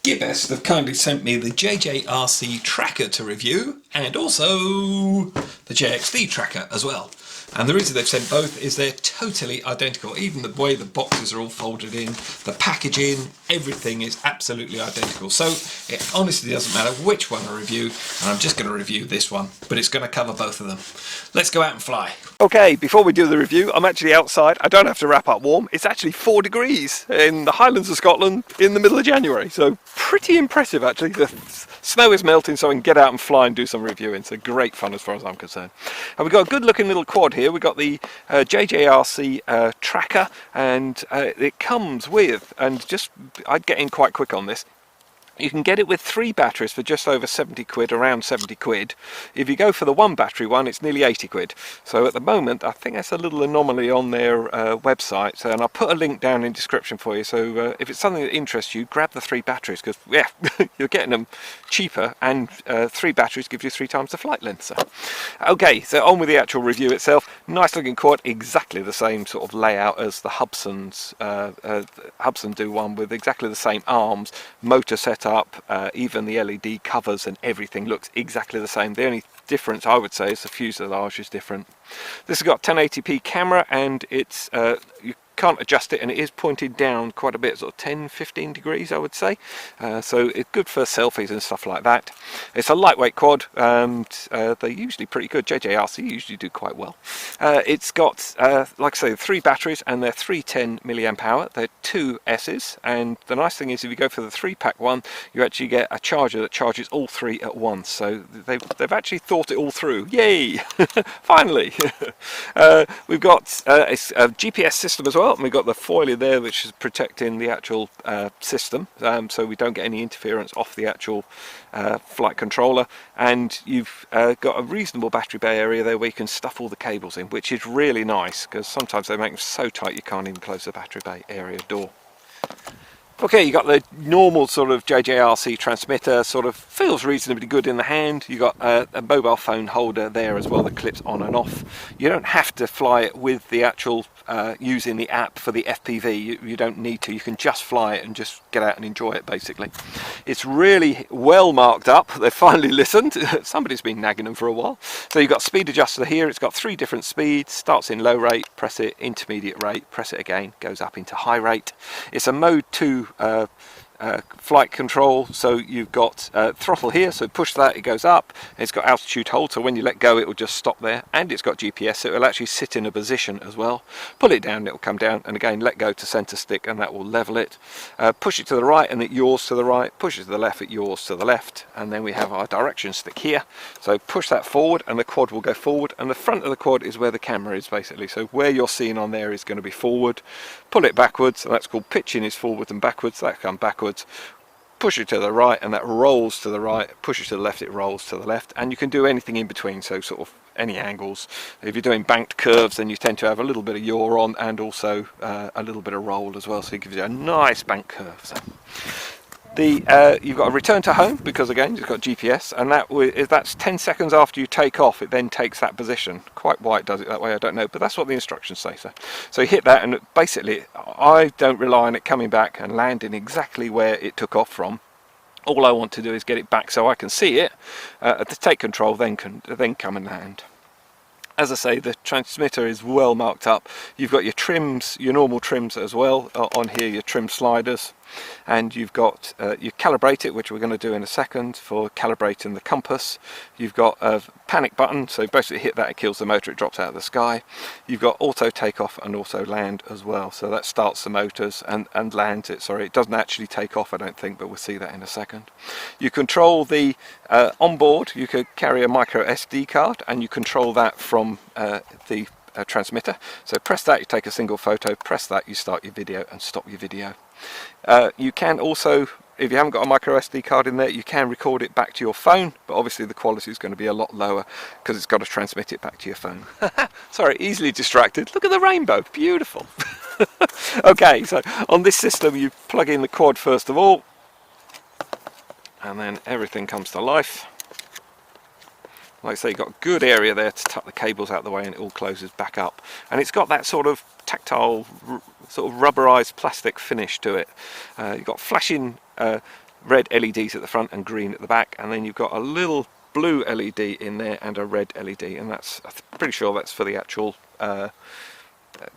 Gearbest have kindly sent me the JJRC Tracker to review, and also the JXD Tracker as well. And the reason they've sent both is they're totally identical. Even the way the boxes are all folded in, the packaging, everything is absolutely identical. So it honestly doesn't matter which one I review, and I'm just going to review this one, but it's going to cover both of them. Let's go out and fly. Okay, before we do the review, I'm actually outside. I don't have to wrap up warm. It's actually 4 degrees in the Highlands of Scotland in the middle of January. So pretty impressive actually. The snow is melting so I can get out and fly and do some reviewing. So great fun as far as I'm concerned. And we've got a good looking little quad here. We've got the JJRC Tracker, and it comes with, and just I'd get in quite quick on this, you can get it with 3 batteries for just over 70 quid, around 70 quid. If you go for the 1 battery one, it's nearly 80 quid. So at the moment, I think that's a little anomaly on their website. And I'll put a link down in the description for you. So if it's something that interests you, grab the 3 batteries, because yeah, you're getting them cheaper, and 3 batteries gives you 3 times the flight length. So, okay, so on with the actual review itself. Nice looking quad, exactly the same sort of layout as the Hubson's. Hubson do one with exactly the same arms, motor setup, even the LED covers and everything looks exactly the same. The only difference I would say is the fuselage is different. This has got 1080p camera, and it's you can't adjust it, and it is pointed down quite a bit, sort of 10-15 degrees I would say, so it's good for selfies and stuff like that. It's a lightweight quad, and they're usually pretty good. JJRC usually do quite well. It's got like I say, 3 batteries, and they're 310 milliamp hour. They're 2 S's, and the nice thing is if you go for the 3-pack one, you actually get a charger that charges all 3 at once. So they've actually thought it all through. Yay! Finally. We've got a GPS system as well. And we've got the foiler there which is protecting the actual system, so we don't get any interference off the actual flight controller. And you've got a reasonable battery bay area there where you can stuff all the cables in, which is really nice, because sometimes they make them so tight you can't even close the battery bay area door. Okay, you got the normal sort of JJRC transmitter, sort of feels reasonably good in the hand. You got a mobile phone holder there as well that clips on and off. You don't have to fly it with the actual using the app for the FPV. You don't need to. You can just fly it and just get out and enjoy it basically. It's really well marked up. They've finally listened. Somebody's been nagging them for a while. So you've got speed adjuster here. It's got 3 different speeds. Starts in low rate, press it, intermediate rate, press it again, goes up into high rate. It's a mode 2 flight control, so you've got throttle here, so push that, it goes up. It's got altitude hold, so when you let go it will just stop there, and it's got GPS, so it will actually sit in a position as well. Pull it down, it will come down, and again let go to center stick, and that will level it. Push it to the right and it yaws to the right, push it to the left, it yaws to the left. And then we have our direction stick here, so push that forward and the quad will go forward, and the front of the quad is where the camera is basically, so where you're seeing on there is going to be forward. Pull it backwards, and that's called pitching, is forward and backwards. That can backwards. Push it to the right and that rolls to the right, push it to the left, it rolls to the left, and you can do anything in between, so sort of any angles. If you're doing banked curves, then you tend to have a little bit of yaw on, and also a little bit of roll as well, so it gives you a nice bank curve. So you've got a return to home, because again you've got GPS, and that's 10 seconds after you take off, it then takes that position. Quite why it does it that way I don't know, but that's what the instructions say. So you hit that, and basically I don't rely on it coming back and landing exactly where it took off from. All I want to do is get it back so I can see it, to take control, then come and land. As I say, the transmitter is well marked up. You've got your trims, your normal trims as well on here, your trim sliders, and you've got you calibrate it, which we're going to do in a second for calibrating the compass. You've got a panic button, so basically hit that, it kills the motor, it drops out of the sky. You've got auto takeoff and auto land as well, so that starts the motors and lands it. Sorry, it doesn't actually take off I don't think, but we'll see that in a second. You control the onboard, you could carry a micro SD card, and you control that from the transmitter. So press that, you take a single photo, press that, you start your video and stop your video. You can also, if you haven't got a micro SD card in there, you can record it back to your phone, but obviously the quality is going to be a lot lower because it's got to transmit it back to your phone. Sorry, easily distracted. Look at the rainbow, beautiful. Okay, so on this system you plug in the quad first of all, and then everything comes to life. Like I say, you've got a good area there to tuck the cables out of the way, and it all closes back up. And it's got that sort of tactile, sort of rubberized plastic finish to it. You've got flashing red LEDs at the front and green at the back, and then you've got a little blue LED in there and a red LED, and that's, I'm pretty sure that's for the actual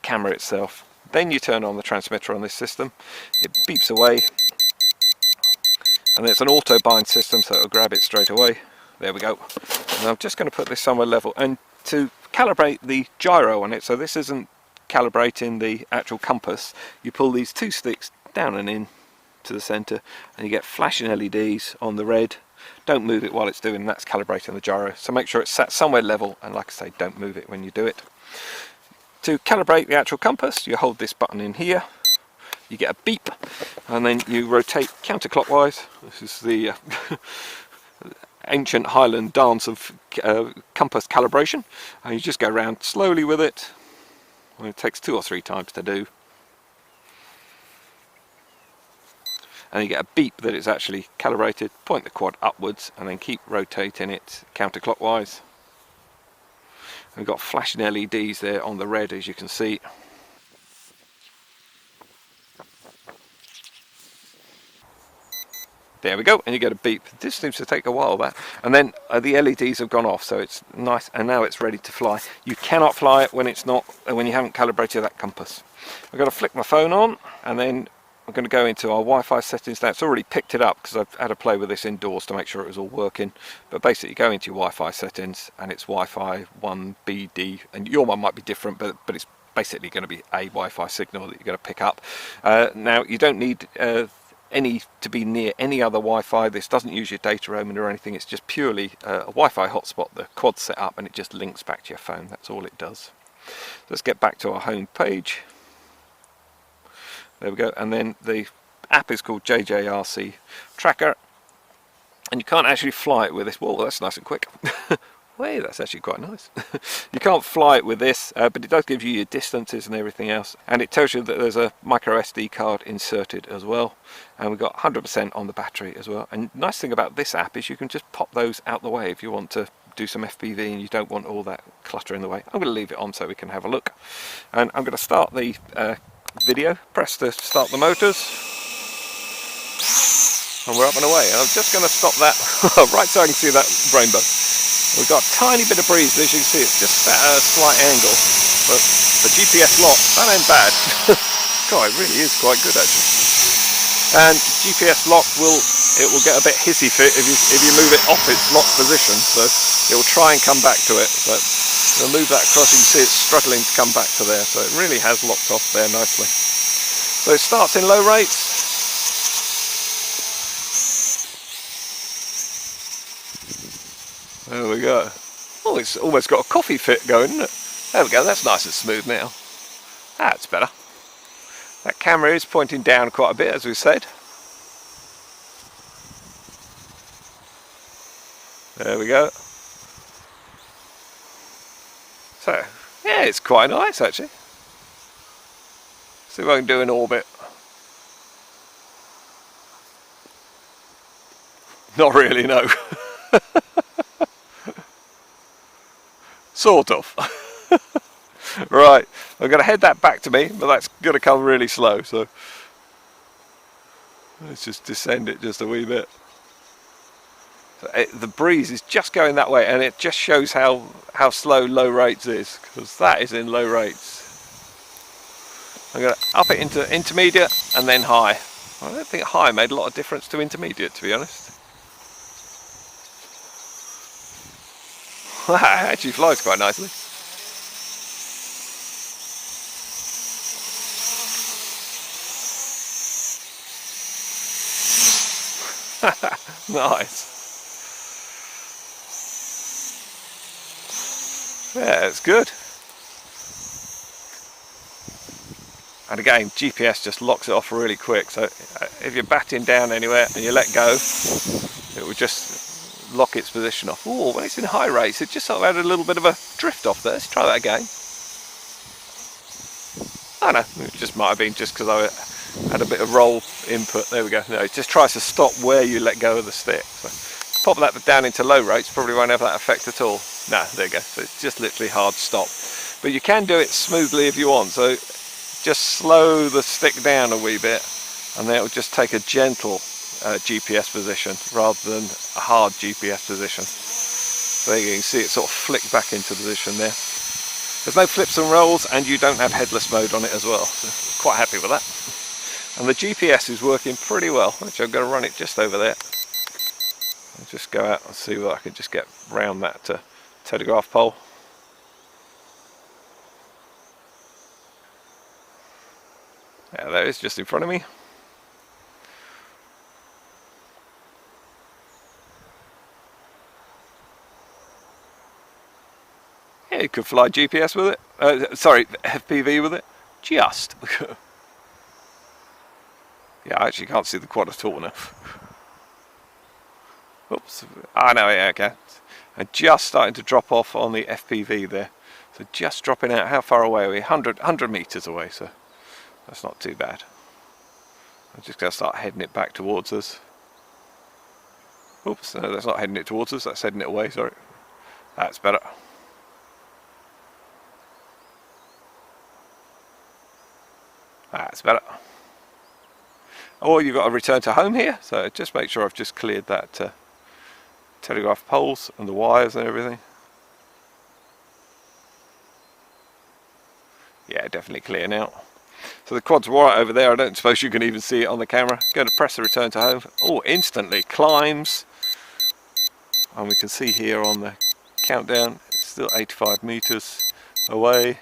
camera itself. Then you turn on the transmitter on this system, it beeps away, and it's an auto bind system, so it'll grab it straight away. There we go. And I'm just going to put this somewhere level, and to calibrate the gyro on it, so this isn't calibrating the actual compass, you pull these two sticks down and in to the center, and you get flashing LEDs on the red. Don't move it while it's doing, that's calibrating the gyro, so make sure it's sat somewhere level, and like I say, don't move it when you do it. To calibrate the actual compass, you hold this button in here, you get a beep, and then you rotate counterclockwise. This is the ancient Highland dance of compass calibration, and you just go around slowly with it. Well, it takes 2 or 3 times to do, and you get a beep that it's actually calibrated. Point the quad upwards and then keep rotating it counterclockwise. We've got flashing LEDs there on the red, as you can see. There we go, and you get a beep. This seems to take a while, that. And then the LEDs have gone off, so it's nice, and now it's ready to fly. You cannot fly it when it's not, when you haven't calibrated that compass. I've got to flick my phone on, and then I'm going to go into our Wi-Fi settings now. It's already picked it up because I've had to play with this indoors to make sure it was all working. But basically, go into your Wi-Fi settings, and it's Wi-Fi 1BD, and your one might be different, but it's basically going to be a Wi-Fi signal that you're going to pick up. Now, you don't need any to be near any other Wi-Fi. This doesn't use your data roaming or anything. It's just purely a Wi-Fi hotspot. The quad's set up, and it just links back to your phone. That's all it does. Let's get back to our home page. There we go, and then the app is called JJRC Tracker, and you can't actually fly it with this. Whoa, that's nice and quick. Wait, that's actually quite nice. You can't fly it with this, but it does give you your distances and everything else, and it tells you that there's a micro SD card inserted as well, and we've got 100% on the battery as well. And nice thing about this app is you can just pop those out the way if you want to do some FPV and you don't want all that clutter in the way. I'm going to leave it on so we can have a look, and I'm going to start the video. Press to start the motors, and we're up and away. And I'm just going to stop that right so I can see that rainbow. We've got a tiny bit of breeze, as you can see. It's just at a slight angle, but the GPS lock, that ain't bad. God, it really is quite good actually. And GPS lock will get a bit hissy fit if you move it off its lock position, so it will try and come back to it. But we'll move that across, you can see it's struggling to come back to there, so it really has locked off there nicely. So it starts in low rates. There we go. Oh, it's almost got a coffee fit going, isn't it? There we go, that's nice and smooth now. That's better. That camera is pointing down quite a bit, as we said. There we go. So, yeah, it's quite nice actually. See if I can do an orbit. Not really, no. Sort of. Right, I'm going to head that back to me, but that's going to come really slow, so let's just descend it just a wee bit. So the breeze is just going that way, and it just shows how slow low rates is, because that is in low rates. I'm going to up it into intermediate and then high. I don't think high made a lot of difference to intermediate, to be honest. It actually flies quite nicely. Nice. Yeah, it's good. And again, GPS just locks it off really quick, so if you're batting down anywhere and you let go, it will just lock its position off. Oh, when it's in high rates, it just sort of had a little bit of a drift off there. Let's try that again. Oh no, it just might have been just because I had a bit of roll input. There we go. No, it just tries to stop where you let go of the stick. So pop that down into low rates, probably won't have that effect at all. No, there you go. So it's just literally hard stop. But you can do it smoothly if you want. So just slow the stick down a wee bit, and then it will just take a gentle GPS position rather than a hard GPS position. So there you can see it sort of flick back into position there. There's no flips and rolls, and you don't have headless mode on it as well, so quite happy with that. And the GPS is working pretty well. Actually, I'm going to run it just over there. I'll just go out and see what I can just get round that telegraph pole. Yeah, there it is, just in front of me. Yeah, you could fly GPS with it. Sorry, FPV with it. Just. Yeah, I actually can't see the quad at all now. Oops. Ah, no, yeah, okay. And just starting to drop off on the FPV there. So just dropping out. How far away are we? 100 meters away, so that's not too bad. I'm just going to start heading it back towards us. Oops, no, that's not heading it towards us. That's heading it away, sorry. That's better. That's better. Or you've got to return to home here, so just make sure I've just cleared that telegraph poles and the wires and everything. Yeah, definitely clear now. So the quad's right over there. I don't suppose you can even see it on the camera. Go to press the return to home. Oh, instantly climbs. And we can see here on the countdown, it's still 85 meters away.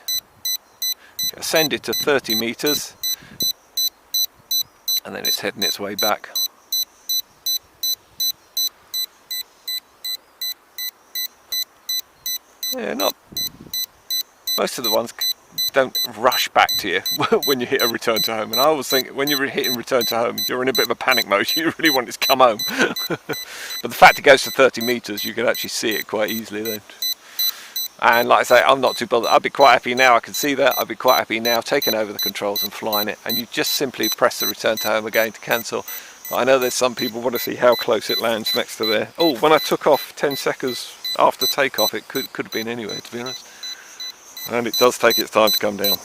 Ascend it to 30 meters. And then it's heading its way back. Yeah, most of the ones don't rush back to you when you hit a return to home. And I always think when you're hitting return to home, you're in a bit of a panic mode. You really want it to come home. But the fact it goes to 30 meters, you can actually see it quite easily then. And like I say, I'm not too bothered. I'd be quite happy now. I can see that. I'd be quite happy now taking over the controls and flying it. And you just simply press the return to home again to cancel. But I know there's some people want to see how close it lands next to there. Oh, when I took off 10 seconds after takeoff, it could have been anywhere, to be honest. And it does take its time to come down.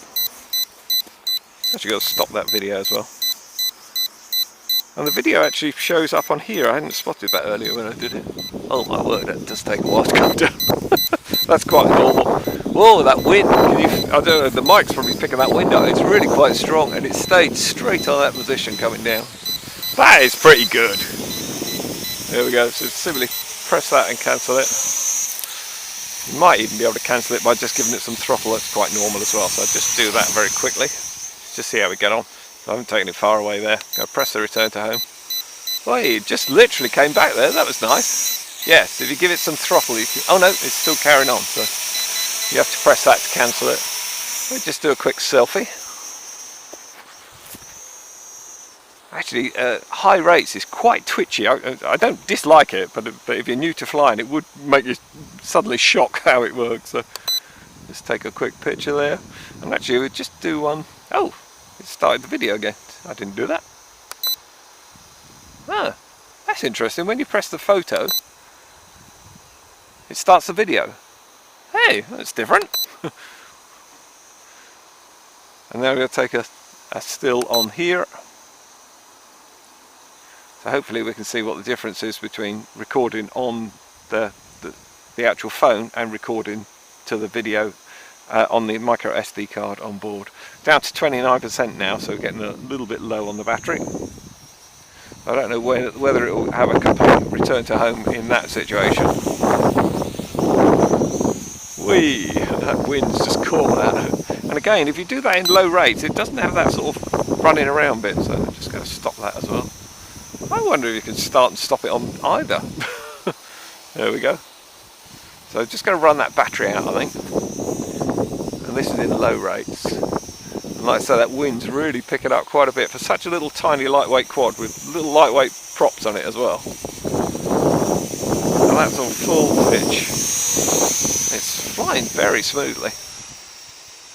Actually got to stop that video as well. And the video actually shows up on here. I hadn't spotted that earlier when I did it. Oh my word, it does take a while to come down. That's quite normal. Whoa, that wind. I don't know, the mic's probably picking that wind up. It's really quite strong, and it stayed straight on that position coming down. That is pretty good. There we go. So simply press that and cancel it. You might even be able to cancel it by just giving it some throttle. That's quite normal as well. So I'll just do that very quickly. Just see how we get on. So I haven't taken it far away there. Go press the return to home. Well, it just literally came back there. That was nice. Yes, if you give it some throttle, you can, oh no, it's still carrying on. So you have to press that to cancel it. We'll just do a quick selfie. Actually, high rates is quite twitchy. I don't dislike it, but if you're new to flying, it would make you suddenly shock how it works. So just take a quick picture there. And actually, we'll just do one. Oh, it started the video again. I didn't do that. Ah, that's interesting. When you press the photo, it starts the video. Hey, that's different. And now we're going to take a still on here. So hopefully we can see what the difference is between recording on the actual phone and recording to the video on the micro SD card on board. Down to 29% now, so we're getting a little bit low on the battery. I don't know whether it will have a complete return to home in that situation. Whee! That wind's just caught that. And again, if you do that in low rates, it doesn't have that sort of running around bit, so I'm just going to stop that as well. I wonder if you can start and stop it on either. There we go. So just going to run that battery out, I think. And this is in low rates. And like I say, that wind's really picking up quite a bit for such a little tiny lightweight quad with little lightweight props on it as well. And that's on full pitch. It's flying very smoothly.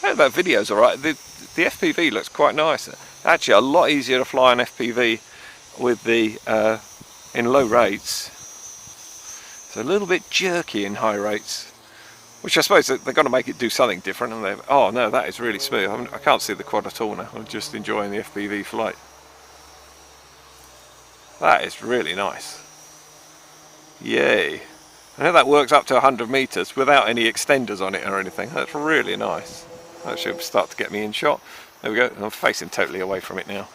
I hope that video's alright. The FPV looks quite nice. Actually, a lot easier to fly an FPV with the in low rates. It's a little bit jerky in high rates, which I suppose they're going to make it do something different. And oh no, that is really smooth. I can't see the quad at all now. I'm just enjoying the FPV flight. That is really nice. Yay. I know that works up to 100 meters without any extenders on it or anything. That's really nice. That should start to get me in shot. There we go. I'm facing totally away from it now.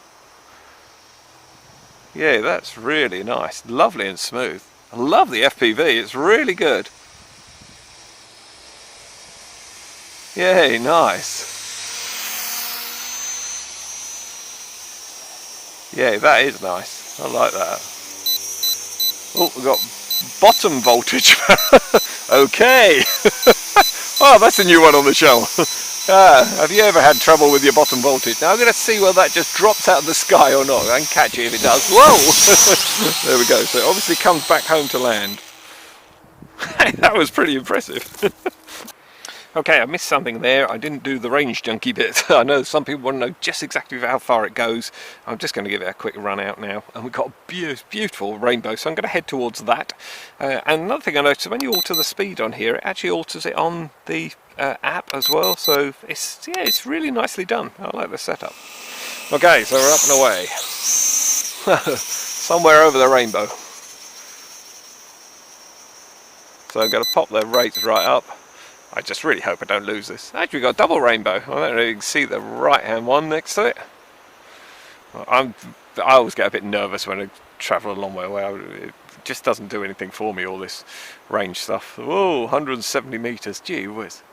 Yeah, that's really nice. Lovely and smooth. I love the FPV. It's really good. Yay, nice. Yeah, that is nice. I like that. Oh, we've got bottom voltage. Okay. Oh, that's a new one on the show. Have you ever had trouble with your bottom voltage? Now I'm going to see whether that just drops out of the sky or not. I can catch it if it does. Whoa! There we go. So it obviously comes back home to land. That was pretty impressive. Okay, I missed something there. I didn't do the range junkie bit. I know some people want to know just exactly how far it goes. I'm just going to give it a quick run out now. And we've got a beautiful rainbow, so I'm going to head towards that. And another thing I noticed, when you alter the speed on here, it actually alters it on the app as well. So it's really nicely done. I like the setup. Okay, so we're up and away. Somewhere over the rainbow. So I'm going to pop the rates right up. I just really hope I don't lose this. Actually, we've got a double rainbow. I don't know if you can see the right hand one next to it. I always get a bit nervous when I travel a long way away. It just doesn't do anything for me, all this range stuff. Whoa, 170 meters, gee whiz.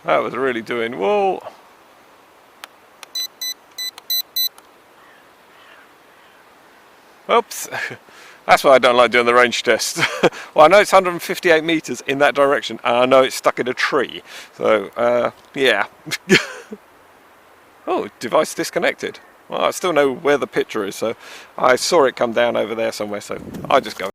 That was really doing, whoa. Oops, that's why I don't like doing the range test. Well, I know it's 158 meters in that direction, and I know it's stuck in a tree. So, yeah. Oh, device disconnected. Well, I still know where the picture is, so I saw it come down over there somewhere, so I'll just go.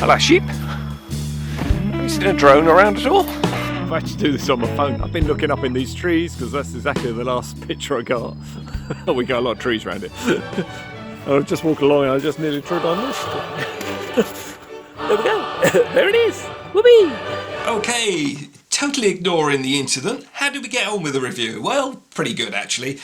Hello, sheep. Have you seen a drone around at all? I've had to do this on my phone. I've been looking up in these trees because that's exactly the last picture I got. We got a lot of trees around it. I was just walking along and I just nearly trod on this. There we go. There it is. Whoopee! Okay, totally ignoring the incident, how did we get on with the review? Well, pretty good actually,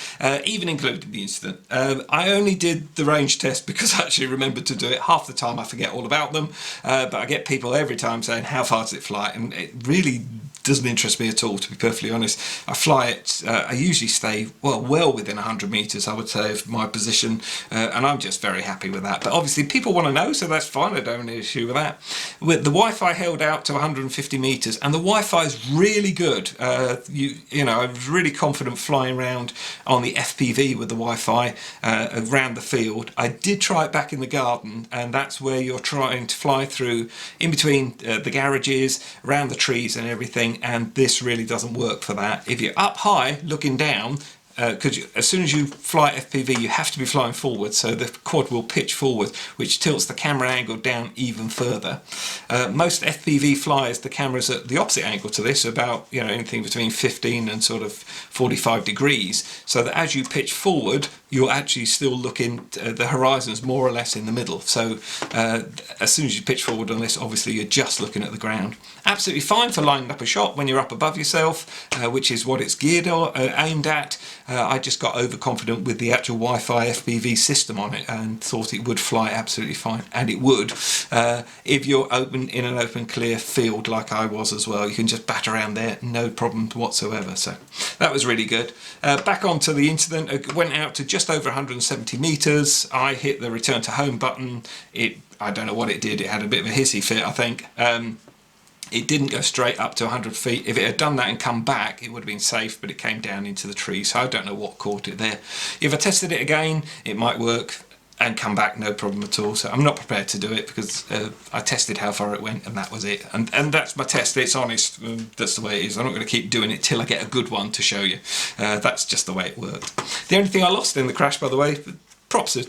even including the incident. I only did the range test because I actually remembered to do it. Half the time I forget all about them, but I get people every time saying, how far does it fly? And it really doesn't interest me at all, to be perfectly honest. I fly it, I usually stay well within 100 meters, I would say, of my position, and I'm just very happy with that. But obviously people want to know, so that's fine, I don't have any issue with that. With the Wi-Fi held out to 150 meters, and the Wi-Fi is really good. You know, I was really confident flying around on the FPV with the Wi-Fi around the field. I did try it back in the garden, and that's where you're trying to fly through in between the garages, around the trees and everything, and this really doesn't work for that. If you're up high looking down, because as soon as you fly FPV you have to be flying forward, so the quad will pitch forward, which tilts the camera angle down even further. Most FPV flyers, the camera's at the opposite angle to this, about, you know, anything between 15 and sort of 45 degrees, so that as you pitch forward you're actually still looking, the horizon's more or less in the middle, so as soon as you pitch forward on this, obviously you're just looking at the ground. Absolutely fine for lining up a shot when you're up above yourself, which is what it's geared or aimed at. I just got overconfident with the actual Wi-Fi FPV system on it and thought it would fly absolutely fine, and it would. If you're in an open clear field like I was as well, you can just bat around there, no problem whatsoever. So that was really good. Back onto the incident, it went out to just over 170 meters. I hit the return to home button. I don't know what it did, it had a bit of a hissy fit, I think. It didn't go straight up to 100 feet. If it had done that and come back, it would have been safe, but it came down into the trees, so I don't know what caught it there. If I tested it again, it might work and come back no problem at all, so I'm not prepared to do it because I tested how far it went and that was it. And that's my test, it's honest, that's the way it is. I'm not going to keep doing it till I get a good one to show you. That's just the way it worked. The only thing I lost in the crash, by the way, props are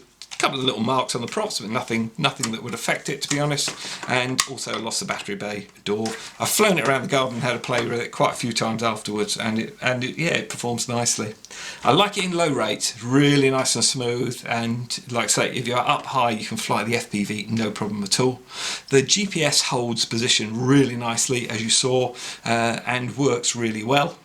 couple of little marks on the props, but nothing that would affect it, to be honest. And also lost the battery bay door. I've flown it around the garden and had a play with it quite a few times afterwards, and it performs nicely. I like it in low rates, really nice and smooth, and like I say, if you're up high you can fly the FPV no problem at all. The GPS holds position really nicely, as you saw, and works really well.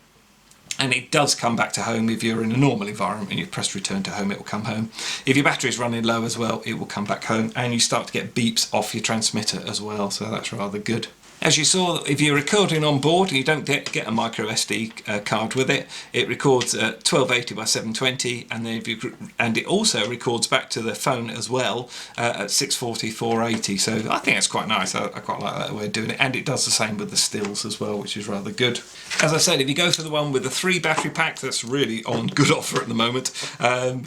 And it does come back to home if you're in a normal environment and you press return to home, it will come home. If your battery is running low as well, it will come back home, and you start to get beeps off your transmitter as well, so that's rather good. As you saw, if you're recording on board and you don't get a micro SD card with it, it records at 1280 by 720, and then and it also records back to the phone as well at 640 480. So I think that's quite nice. I quite like that way of doing it, and it does the same with the stills as well, which is rather good. As I said, if you go for the one with the 3 battery pack, that's really on good offer at the moment.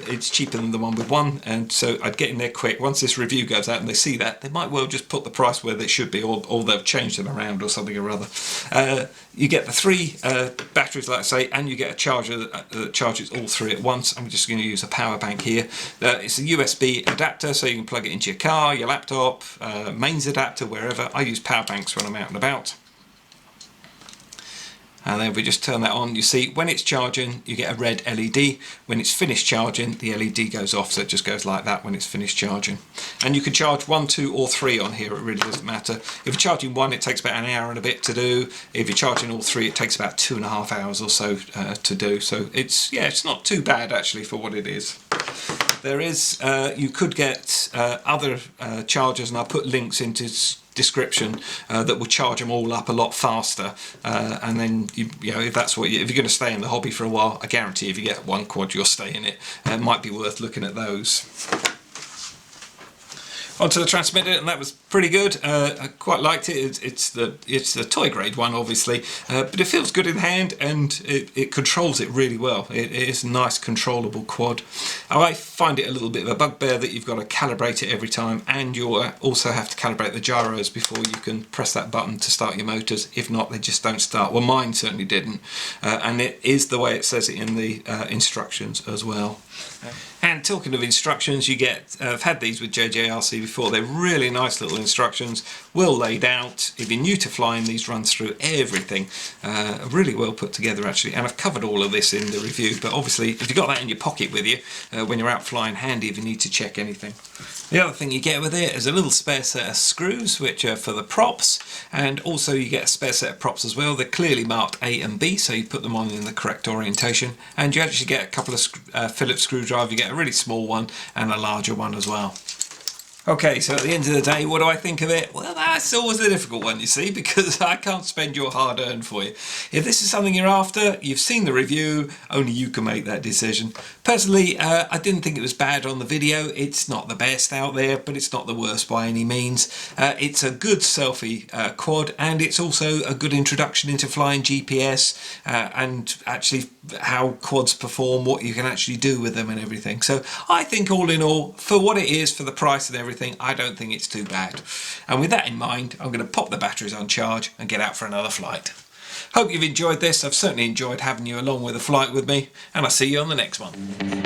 It's cheaper than the one with 1, and so I'd get in there quick. Once this review goes out and they see that, they might well just put the price where they should be, or they've changed them around or something or other. You get the 3 batteries, like I say, and you get a charger that charges all 3 at once. I'm just going to use a power bank here. It's a USB adapter, so you can plug it into your car, your laptop, mains adapter, wherever. I use power banks when I'm out and about. And then if we just turn that on, you see when it's charging you get a red LED. When it's finished charging, the LED goes off, so it just goes like that when it's finished charging. And you can charge 1, 2 or 3 on here, it really doesn't matter. If you're charging 1, it takes about an hour and a bit to do. If you're charging all 3, it takes about 2.5 hours or so to do. So it's not too bad actually for what it is. There is, you could get other chargers, and I'll put links into description that will charge them all up a lot faster, and then you know, if that's what if you're going to stay in the hobby for a while, I guarantee if you get 1 quad you'll stay in it. It might be worth looking at those. Onto the transmitter, and that was pretty good. I quite liked it. It's the toy grade one, obviously, but it feels good in hand, and it controls it really well. It is a nice controllable quad. I find it a little bit of a bugbear that you've got to calibrate it every time, and you'll also have to calibrate the gyros before you can press that button to start your motors. If not, they just don't start. Well, mine certainly didn't, and it is the way it says it in the instructions as well. And talking of instructions, you get, I've had these with JJRC before, they're really nice little instructions, well laid out. If you're new to flying, these run through everything, really well put together actually, and I've covered all of this in the review, but obviously if you've got that in your pocket with you, when you're out flying, handy if you need to check anything. The other thing you get with it is a little spare set of screws, which are for the props, and also you get a spare set of props as well. They're clearly marked A and B, so you put them on in the correct orientation, and you actually get a couple of Phillips screwdrivers. You get a really small one and a larger one as well. Okay, so at the end of the day, what do I think of it? Well, that's always a difficult one, you see, because I can't spend your hard-earned for you. If this is something you're after, you've seen the review, only you can make that decision. Personally, I didn't think it was bad on the video. It's not the best out there, but it's not the worst by any means. It's a good selfie quad, and it's also a good introduction into flying GPS and actually how quads perform, what you can actually do with them and everything. So I think all in all, for what it is, for the price and everything, I don't think it's too bad. And with that in mind, I'm going to pop the batteries on charge and get out for another flight. Hope you've enjoyed this. I've certainly enjoyed having you along with the flight with me, and I'll see you on the next one.